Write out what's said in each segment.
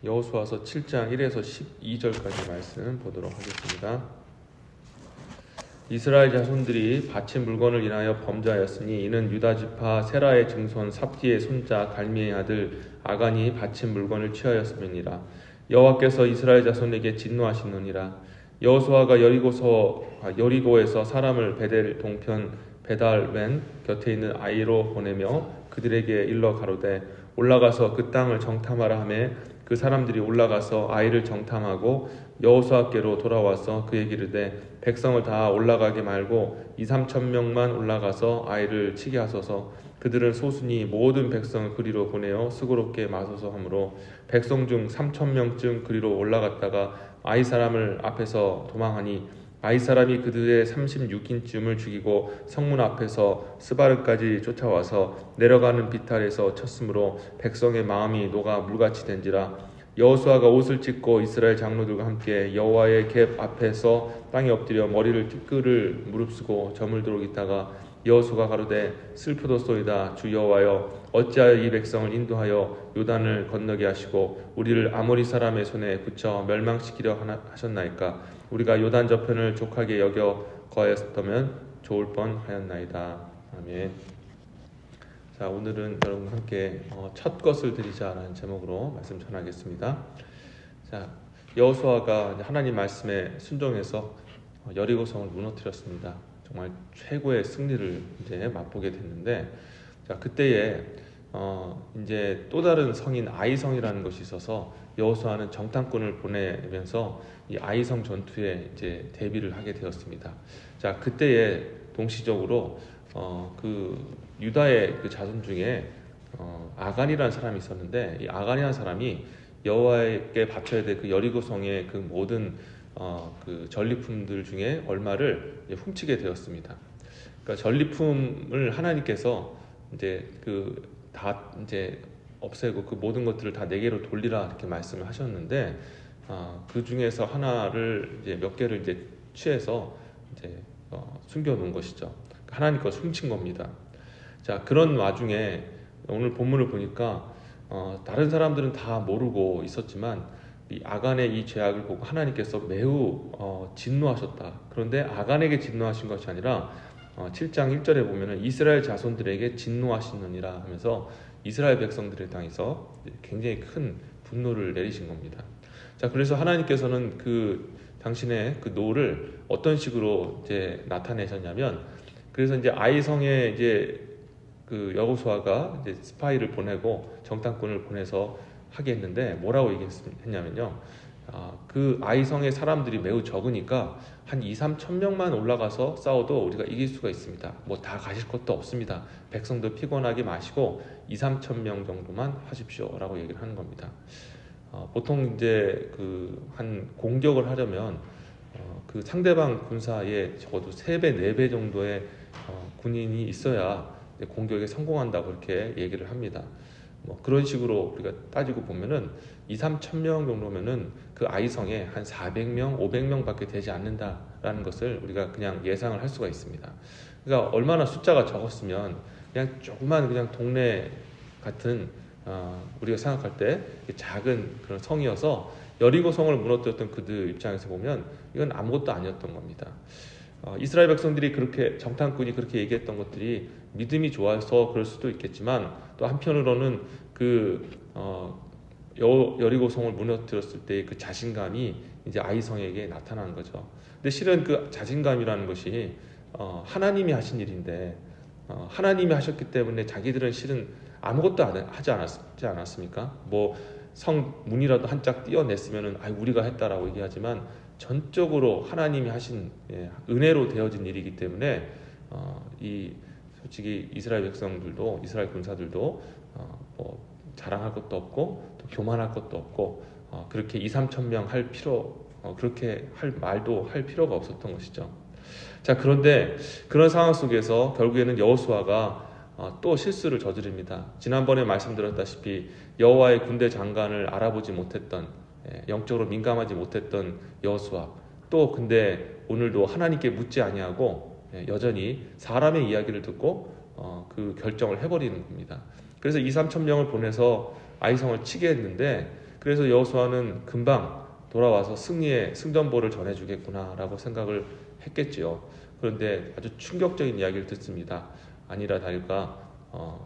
여호수아서 7장 1에서 12절까지 말씀 보도록 하겠습니다. 이스라엘 자손들이 바친 물건을 인하여 범죄하였으니 이는 유다 지파 세라의 증손 삽디의 손자 갈미의 아들 아간이 바친 물건을 취하였음이니라. 여호와께서 이스라엘 자손에게 진노하시느니라. 여호수아가 여리고에서 사람을 베델 동편 베달웬 곁에 있는 아이로 보내며 그들에게 일러 가로되 올라가서 그 땅을 정탐하라 하매 그 사람들이 올라가서 아이를 정탐하고 여호수아께로 돌아와서 그에게 이르되 백성을 다 올라가게 말고 2-3천 명만 올라가서 아이를 치게 하소서. 그들은 소순이 모든 백성을 그리로 보내어 수고롭게 마소서 하므로 백성 중 3천 명쯤 그리로 올라갔다가 아이 사람을 앞에서 도망하니 아이 사람이 그들의 36인쯤을 죽이고 성문 앞에서 스바르까지 쫓아와서 내려가는 비탈에서 쳤으므로 백성의 마음이 녹아 물같이 된지라. 여호수아가 옷을 찢고 이스라엘 장로들과 함께 여호와의 궤 앞에서 땅에 엎드려 머리를 티끌을 무릅쓰고 저물도록 있다가 여호수아가 가로되 슬프도소이다. 주 여호와여 어찌하여 이 백성을 인도하여 요단을 건너게 하시고 우리를 아모리 사람의 손에 붙여 멸망시키려 하셨나이까. 우리가 요단 저편을 족하게 여겨 거하였다면 좋을 뻔하였나이다. 아멘. 자, 오늘은 여러분과 함께 첫 것을 드리자라는 제목으로 말씀 전하겠습니다. 자, 여호수아가 하나님 말씀에 순종해서 여리고성을 무너뜨렸습니다. 정말 최고의 승리를 이제 맛보게 됐는데, 자, 그때에 이제 또 다른 성인 아이성이라는 것이 있어서 여호수아는 정탐꾼을 보내면서 이 아이성 전투에 이제 대비를 하게 되었습니다. 자, 그때에 동시적으로 그 유다의 그 자손 중에 아간이라는 사람이 있었는데, 이 아간이라는 사람이 여호와께 바쳐야 될 그 여리고성의 그 모든 그 전리품들 중에 얼마를 훔치게 되었습니다. 그러니까 전리품을 하나님께서 이제 다 이제 없애고 그 모든 것들을 다 내게로 돌리라 이렇게 말씀을 하셨는데, 그 중에서 하나를 이제 몇 개를 이제 취해서 이제 숨겨놓은 것이죠. 하나님 거 훔친 겁니다. 자, 그런 와중에 오늘 본문을 보니까 다른 사람들은 다 모르고 있었지만 이 아간의 이 죄악을 보고 하나님께서 매우 진노하셨다. 그런데 아간에게 진노하신 것이 아니라 7장 1절에 보면은 이스라엘 자손들에게 진노하시느니라 하면서 이스라엘 백성들을 향해서 굉장히 큰 분노를 내리신 겁니다. 자, 그래서 하나님께서는 그 당신의 그 노를 어떤 식으로 이제 나타내셨냐면, 그래서 이제 아이성에 이제 그 여호수아가 이제 스파이를 보내고 정탐꾼을 보내서 하게 했는데 뭐라고 얘기했냐면요. 그 아이성의 사람들이 매우 적으니까 한 2-3천 명만 올라가서 싸워도 우리가 이길 수가 있습니다. 뭐 다 가실 것도 없습니다. 백성들 피곤하게 마시고 2-3천 명 정도만 하십시오라고 얘기를 하는 겁니다. 보통 이제 그 한 공격을 하려면 그 상대방 군사에 적어도 3배, 4배 정도의 군인이 있어야 공격에 성공한다고 그렇게 얘기를 합니다. 뭐 그런 식으로 우리가 따지고 보면은 2-3천 명 정도면은 그 아이성에 한 400명, 500명밖에 되지 않는다라는 것을 우리가 그냥 예상을 할 수가 있습니다. 그러니까 얼마나 숫자가 적었으면 그냥 조그만 그냥 동네 같은 우리가 생각할 때 작은 그런 성이어서 여리고성을 무너뜨렸던 그들 입장에서 보면 이건 아무것도 아니었던 겁니다. 이스라엘 백성들이 그렇게 정탐꾼이 그렇게 얘기했던 것들이 믿음이 좋아서 그럴 수도 있겠지만, 또 한편으로는 그 여리고성을 무너뜨렸을 때 그 자신감이 이제 아이성에게 나타난 거죠. 근데 실은 그 자신감이라는 것이 하나님이 하신 일인데, 하나님이 하셨기 때문에 자기들은 실은 아무것도 하지 않았습니까? 뭐 성 문이라도 한 짝 띄어냈으면은 우리가 했다라고 얘기하지만 전적으로 하나님이 하신 은혜로 되어진 일이기 때문에 솔직히 이스라엘 백성들도, 이스라엘 군사들도 뭐 자랑할 것도 없고 또 교만할 것도 없고 그렇게 2-3천 명 할 필요, 그렇게 할 말도 할 필요가 없었던 것이죠. 자, 그런데 그런 상황 속에서 결국에는 여호수아가 또 실수를 저지릅니다. 지난번에 말씀드렸다시피 여호와의 군대 장관을 알아보지 못했던, 영적으로 민감하지 못했던 여호수아, 또 근데 오늘도 하나님께 묻지 아니하고 여전히 사람의 이야기를 듣고 그 결정을 해버리는 겁니다. 그래서 2-3천 명을 보내서 아이성을 치게 했는데 그래서 여호수아는 금방 돌아와서 승리의 승전보를 전해주겠구나라고 생각을 했겠지요. 그런데 아주 충격적인 이야기를 듣습니다. 아니라 다를까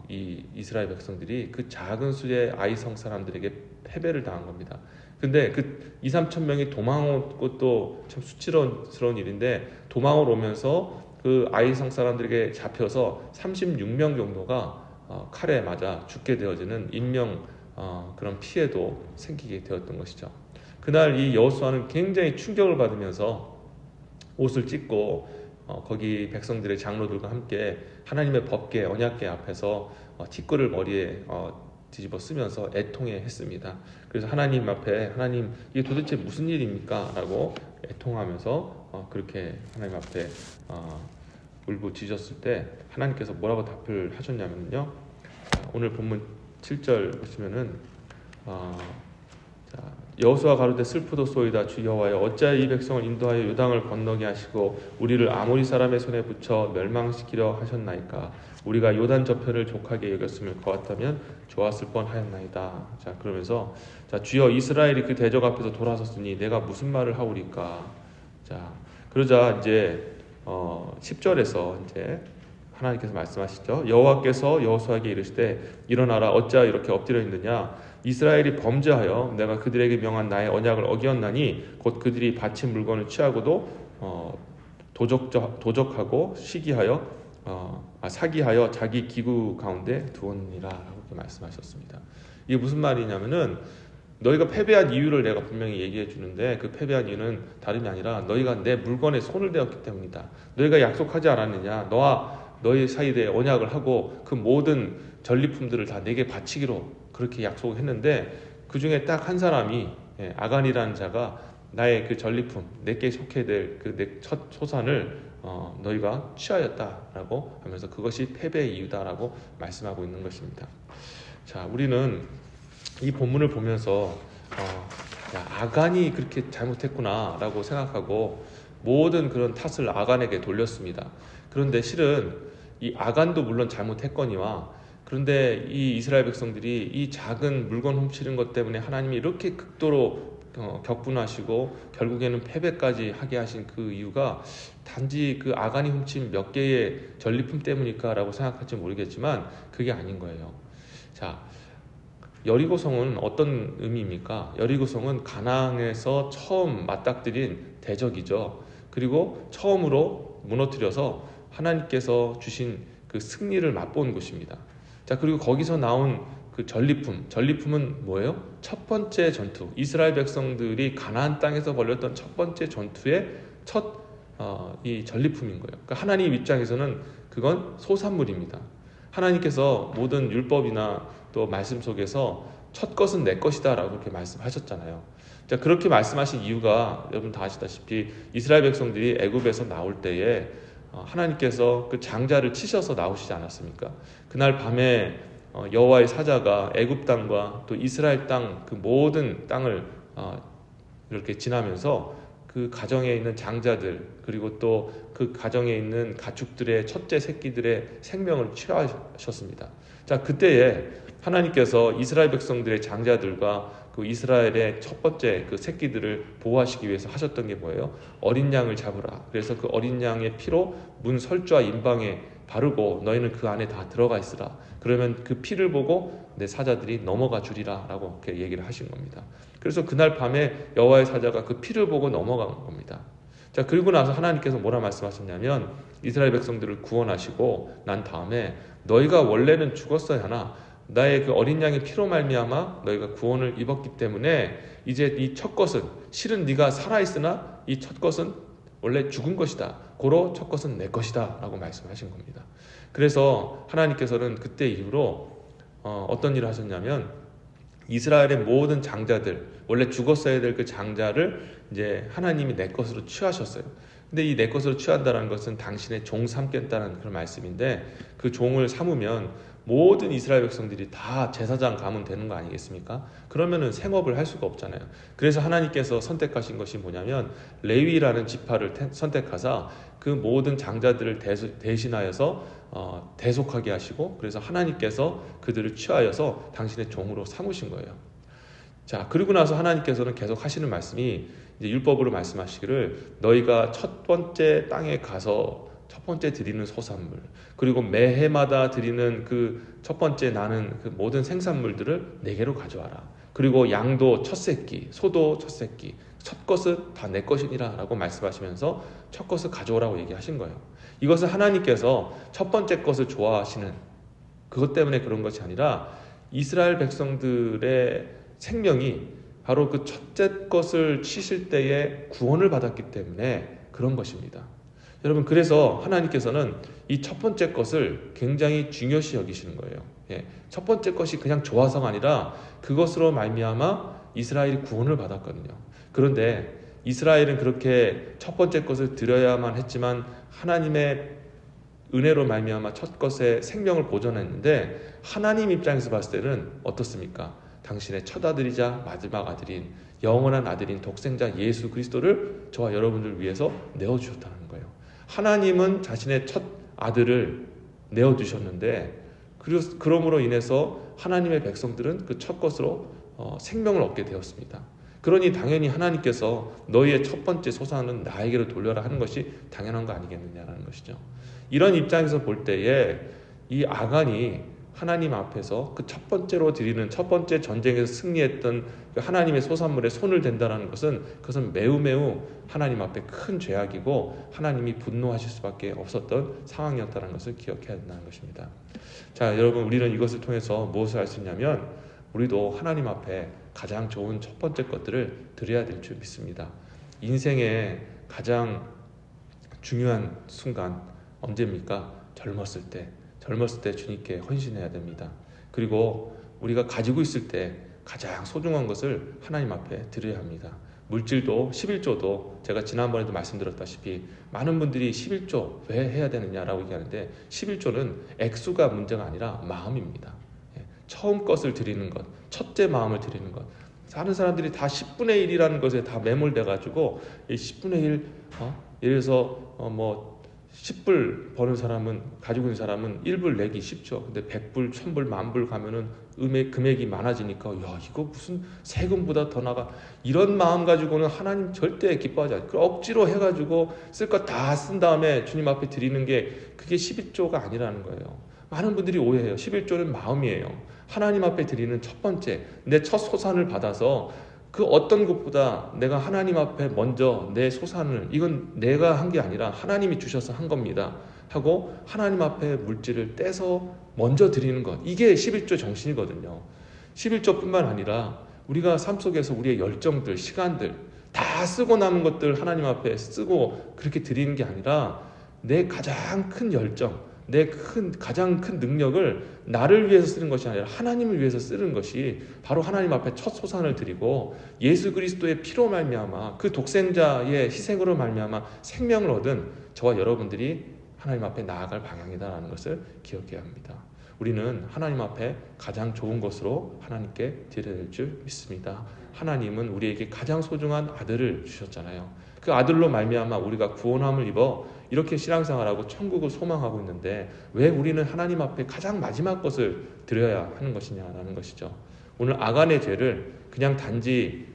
이 이스라엘 백성들이 그 작은 수의 아이성 사람들에게 패배를 당한 겁니다. 근데 그 2, 3천 명이 도망온 것도 참 수치스러운 일인데 도망을 오면서 그 아이성 사람들에게 잡혀서 36명 정도가 칼에 맞아 죽게 되어지는 인명 그런 피해도 생기게 되었던 것이죠. 그날 이 여호수아는 굉장히 충격을 받으면서 옷을 찢고 거기 백성들의 장로들과 함께 하나님의 법궤 언약궤 앞에서 티끌을 머리에 뒤집어 쓰면서 애통해했습니다. 그래서 하나님 앞에 하나님 이게 도대체 무슨 일입니까? 라고 애통하면서 그렇게 하나님 앞에 울부짖었을 때 하나님께서 뭐라고 답을 하셨냐면요. 오늘 본문 7절 보시면은 여호수아 가로되 슬프도소이다 주 여호와여 어찌하여 이 백성을 인도하여 요단을 건너게 하시고 우리를 아모리 사람의 손에 붙여 멸망시키려 하셨나이까 우리가 요단 저편을 족하게 여겼음을 거왔다면 좋았을 뻔하였나이다. 자 그러면서 주여 이스라엘이 그 대적 앞에서 돌아섰으니 내가 무슨 말을 하오리까. 자 그러자 이제 10절에서 이제 하나님께서 말씀하시죠. 여호와께서 여호수아에게 이르시되 일어나라 어찌하여 이렇게 엎드려 있느냐 이스라엘이 범죄하여 내가 그들에게 명한 나의 언약을 어기었나니 곧 그들이 바친 물건을 취하고도 도적하고 사기하여 자기 기구 가운데 두었느니라 라고 말씀하셨습니다. 이게 무슨 말이냐면은 너희가 패배한 이유를 내가 분명히 얘기해 주는데 그 패배한 이유는 다름이 아니라 너희가 내 물건에 손을 대었기 때문이다. 너희가 약속하지 않았느냐 너와 너희 사이에 언약을 하고 그 모든 전리품들을 다 내게 바치기로 그렇게 약속했는데 그 중에 딱 한 사람이 아간이라는 자가 나의 그 전리품 내게 속해 될 그 내 첫 소산을 너희가 취하였다라고 하면서 그것이 패배의 이유다라고 말씀하고 있는 것입니다. 자 우리는 이 본문을 보면서 아간이 그렇게 잘못했구나라고 생각하고 모든 그런 탓을 아간에게 돌렸습니다. 그런데 실은 이 아간도 물론 잘못했거니와 그런데 이 이스라엘 백성들이 이 작은 물건 훔치는 것 때문에 하나님이 이렇게 극도로 격분하시고 결국에는 패배까지 하게 하신 그 이유가 단지 그 아간이 훔친 몇 개의 전리품 때문일까라고 생각할지 모르겠지만 그게 아닌 거예요. 자, 여리고성은 어떤 의미입니까? 여리고성은 가나안에서 처음 맞닥뜨린 대적이죠. 그리고 처음으로 무너뜨려서 하나님께서 주신 그 승리를 맛본 곳입니다. 자 그리고 거기서 나온 그 전리품은 뭐예요? 첫 번째 전투, 이스라엘 백성들이 가나안 땅에서 벌였던 첫 번째 전투의 이 전리품인 거예요. 그러니까 하나님 입장에서는 그건 소산물입니다. 하나님께서 모든 율법이나 또 말씀 속에서 첫 것은 내 것이다 라고 그렇게 말씀하셨잖아요. 자 그렇게 말씀하신 이유가 여러분 다 아시다시피 이스라엘 백성들이 애굽에서 나올 때에 하나님께서 그 장자를 치셔서 나오시지 않았습니까? 그날 밤에 여호와의 사자가 애굽 땅과 또 이스라엘 땅 그 모든 땅을 이렇게 지나면서 그 가정에 있는 장자들 그리고 또 그 가정에 있는 가축들의 첫째 새끼들의 생명을 취하셨습니다. 자 그때에 하나님께서 이스라엘 백성들의 장자들과 그 이스라엘의 첫 번째 그 새끼들을 보호하시기 위해서 하셨던 게 뭐예요? 어린 양을 잡으라. 그래서 그 어린 양의 피로 문 설주와 임방에 바르고 너희는 그 안에 다 들어가 있으라. 그러면 그 피를 보고 내 사자들이 넘어가 주리라 라고 그렇게 얘기를 하신 겁니다. 그래서 그날 밤에 여호와의 사자가 그 피를 보고 넘어간 겁니다. 자 그리고 나서 하나님께서 뭐라 말씀하셨냐면 이스라엘 백성들을 구원하시고 난 다음에 너희가 원래는 죽었어야 하나 나의 그 어린 양의 피로 말미암아 너희가 구원을 입었기 때문에 이제 이 첫 것은 실은 네가 살아있으나 이 첫 것은 원래 죽은 것이다. 고로 첫 것은 내 것이다 라고 말씀하신 겁니다. 그래서 하나님께서는 그때 이후로 어떤 일을 하셨냐면 이스라엘의 모든 장자들 원래 죽었어야 될 그 장자를 이제 하나님이 내 것으로 취하셨어요. 근데 이 내 것으로 취한다는 것은 당신의 종 삼겠다는 그런 말씀인데 그 종을 삼으면 모든 이스라엘 백성들이 다 제사장 가면 되는 거 아니겠습니까? 그러면은 생업을 할 수가 없잖아요. 그래서 하나님께서 선택하신 것이 뭐냐면 레위라는 지파를 선택하사 그 모든 장자들을 대신하여서 대속하게 하시고 그래서 하나님께서 그들을 취하여서 당신의 종으로 삼으신 거예요. 자, 그리고 나서 하나님께서는 계속 하시는 말씀이 이제 율법으로 말씀하시기를 너희가 첫 번째 땅에 가서 첫 번째 드리는 소산물, 그리고 매해마다 드리는 그 첫 번째 나는 그 모든 생산물들을 내게로 가져와라. 그리고 양도 첫 새끼, 소도 첫 새끼, 첫 것은 다 내 것이니라 라고 말씀하시면서 첫 것을 가져오라고 얘기하신 거예요. 이것은 하나님께서 첫 번째 것을 좋아하시는 그것 때문에 그런 것이 아니라 이스라엘 백성들의 생명이 바로 그 첫째 것을 치실 때에 구원을 받았기 때문에 그런 것입니다. 여러분, 그래서 하나님께서는 이 첫 번째 것을 굉장히 중요시 여기시는 거예요. 첫 번째 것이 그냥 좋아서가 아니라 그것으로 말미암아 이스라엘이 구원을 받았거든요. 그런데 이스라엘은 그렇게 첫 번째 것을 드려야만 했지만 하나님의 은혜로 말미암아 첫 것에 생명을 보존했는데 하나님 입장에서 봤을 때는 어떻습니까? 당신의 첫 아들이자 마지막 아들인 영원한 아들인 독생자 예수 그리스도를 저와 여러분들 위해서 내어주셨다는 거예요. 하나님은 자신의 첫 아들을 내어주셨는데 그러므로 인해서 하나님의 백성들은 그 첫 것으로 생명을 얻게 되었습니다. 그러니 당연히 하나님께서 너희의 첫 번째 소산은 나에게로 돌려라 하는 것이 당연한 거 아니겠느냐라는 것이죠. 이런 입장에서 볼 때에 이 아간이 하나님 앞에서 그 첫 번째로 드리는 첫 번째 전쟁에서 승리했던 그 하나님의 소산물에 손을 댄다는 것은 그것은 매우 하나님 앞에 큰 죄악이고 하나님이 분노하실 수밖에 없었던 상황이었다는 것을 기억해야 된다는 것입니다. 자, 여러분, 우리는 이것을 통해서 무엇을 할 수 있냐면 우리도 하나님 앞에 가장 좋은 첫 번째 것들을 드려야 될 줄 믿습니다. 인생의 가장 중요한 순간 언제입니까? 젊었을 때 주님께 헌신해야 됩니다. 그리고 우리가 가지고 있을 때 가장 소중한 것을 하나님 앞에 드려야 합니다. 물질도 11조도 제가 지난번에도 말씀드렸다시피 많은 분들이 11조 왜 해야 되느냐라고 얘기하는데 11조는 액수가 문제가 아니라 마음입니다. 처음 것을 드리는 것, 첫째 마음을 드리는 것. 다른 사람들이 다 10분의 1이라는 것에 다 매몰돼 가지고 이 10분의 1 예를 들어서 10불 버는 사람은 가지고 있는 사람은 1불 내기 쉽죠. 근데 100불, 1000불, 만불 가면은 금액이 많아지니까 야, 이거 무슨 세금보다 더 나가. 이런 마음 가지고는 하나님 절대 기뻐하지 않아요. 억지로 해가지고 쓸 것 다 쓴 다음에 주님 앞에 드리는 게 그게 11조가 아니라는 거예요. 많은 분들이 오해해요. 11조는 마음이에요. 하나님 앞에 드리는 첫 번째, 내 첫 소산을 받아서 그 어떤 것보다 내가 하나님 앞에 먼저 내 소산을, 이건 내가 한 게 아니라 하나님이 주셔서 한 겁니다 하고 하나님 앞에 물질을 떼서 먼저 드리는 것, 이게 11조 정신이거든요. 11조뿐만 아니라 우리가 삶 속에서 우리의 열정들, 시간들 다 쓰고 남은 것들 하나님 앞에 쓰고 그렇게 드리는 게 아니라 내 가장 큰 열정, 내 가장 큰 능력을 나를 위해서 쓰는 것이 아니라 하나님을 위해서 쓰는 것이 바로 하나님 앞에 첫 소산을 드리고 예수 그리스도의 피로 말미암아 그 독생자의 희생으로 말미암아 생명을 얻은 저와 여러분들이 하나님 앞에 나아갈 방향이다라는 것을 기억해야 합니다. 우리는 하나님 앞에 가장 좋은 것으로 하나님께 드려야 될 줄 믿습니다. 하나님은 우리에게 가장 소중한 아들을 주셨잖아요. 그 아들로 말미암아 우리가 구원함을 입어 이렇게 신앙생활하고 천국을 소망하고 있는데 왜 우리는 하나님 앞에 가장 마지막 것을 드려야 하는 것이냐라는 것이죠. 오늘 아간의 죄를 그냥 단지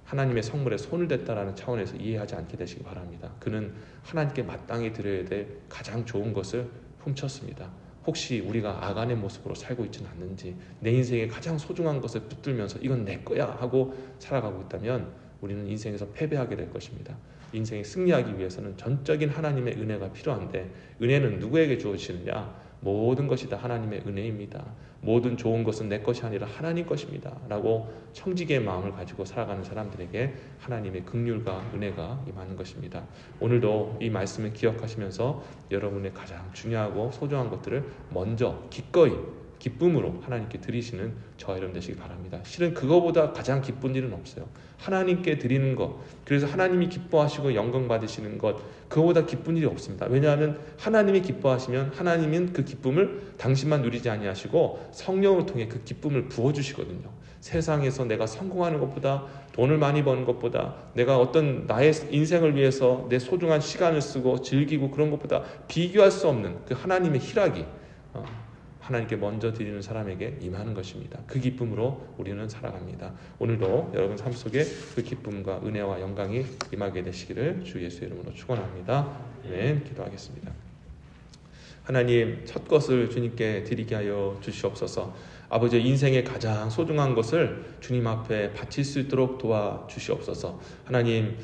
하나님의 성물에 손을 댔다라는 차원에서 이해하지 않게 되시기 바랍니다. 그는 하나님께 마땅히 드려야 될 가장 좋은 것을 훔쳤습니다. 혹시 우리가 아간의 모습으로 살고 있지는 않는지, 내 인생의 가장 소중한 것을 붙들면서 이건 내 거야 하고 살아가고 있다면 우리는 인생에서 패배하게 될 것입니다. 인생에 승리하기 위해서는 전적인 하나님의 은혜가 필요한데, 은혜는 누구에게 주어지느냐? 모든 것이 다 하나님의 은혜입니다. 모든 좋은 것은 내 것이 아니라 하나님 것입니다 라고 청지기의 마음을 가지고 살아가는 사람들에게 하나님의 긍휼과 은혜가 임하는 것입니다. 오늘도 이 말씀을 기억하시면서 여러분의 가장 중요하고 소중한 것들을 먼저 기꺼이 기쁨으로 하나님께 드리시는 저와 여러분 되시기 바랍니다. 실은 그거보다 가장 기쁜 일은 없어요. 하나님께 드리는 것, 그래서 하나님이 기뻐하시고 영광 받으시는 것, 그거보다 기쁜 일이 없습니다. 왜냐하면 하나님이 기뻐하시면 하나님은 그 기쁨을 당신만 누리지 아니하시고 성령을 통해 그 기쁨을 부어주시거든요. 세상에서 내가 성공하는 것보다, 돈을 많이 버는 것보다, 내가 어떤 나의 인생을 위해서 내 소중한 시간을 쓰고 즐기고 그런 것보다 비교할 수 없는 그 하나님의 희락이 하나님께 먼저 드리는 사람에게 임하는 것입니다. 그 기쁨으로 우리는 살아갑니다. 오늘도 여러분 삶 속에 그 기쁨과 은혜와 영광이 임하게 되시기를 주 예수의 이름으로 축원합니다. 아멘. 기도하겠습니다. 하나님, 첫 것을 주님께 드리게 하여 주시옵소서. 아버지, 인생의 가장 소중한 것을 주님 앞에 바칠 수 있도록 도와주시옵소서. 하나님,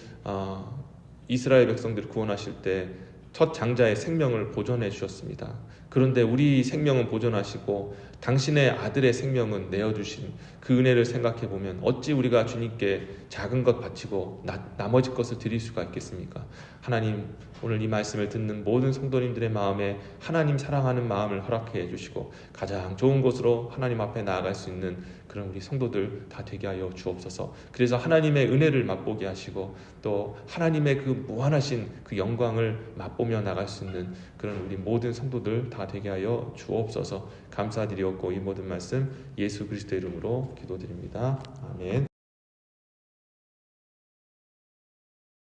이스라엘 백성들을 구원하실 때 첫 장자의 생명을 보존해 주셨습니다. 그런데 우리 생명은 보존하시고 당신의 아들의 생명은 내어주신 그 은혜를 생각해 보면 어찌 우리가 주님께 작은 것 바치고 나머지 것을 드릴 수가 있겠습니까? 하나님, 오늘 이 말씀을 듣는 모든 성도님들의 마음에 하나님 사랑하는 마음을 허락해 주시고 가장 좋은 곳으로 하나님 앞에 나아갈 수 있는 그런 우리 성도들 다 되게 하여 주옵소서. 그래서 하나님의 은혜를 맛보게 하시고 또 하나님의 그 무한하신 그 영광을 맛보며 나갈 수 있는 그런 우리 모든 성도들 다 되게 하여 주옵소서. 감사드리옵고 이 모든 말씀 예수 그리스도의 이름으로 기도드립니다. 아멘.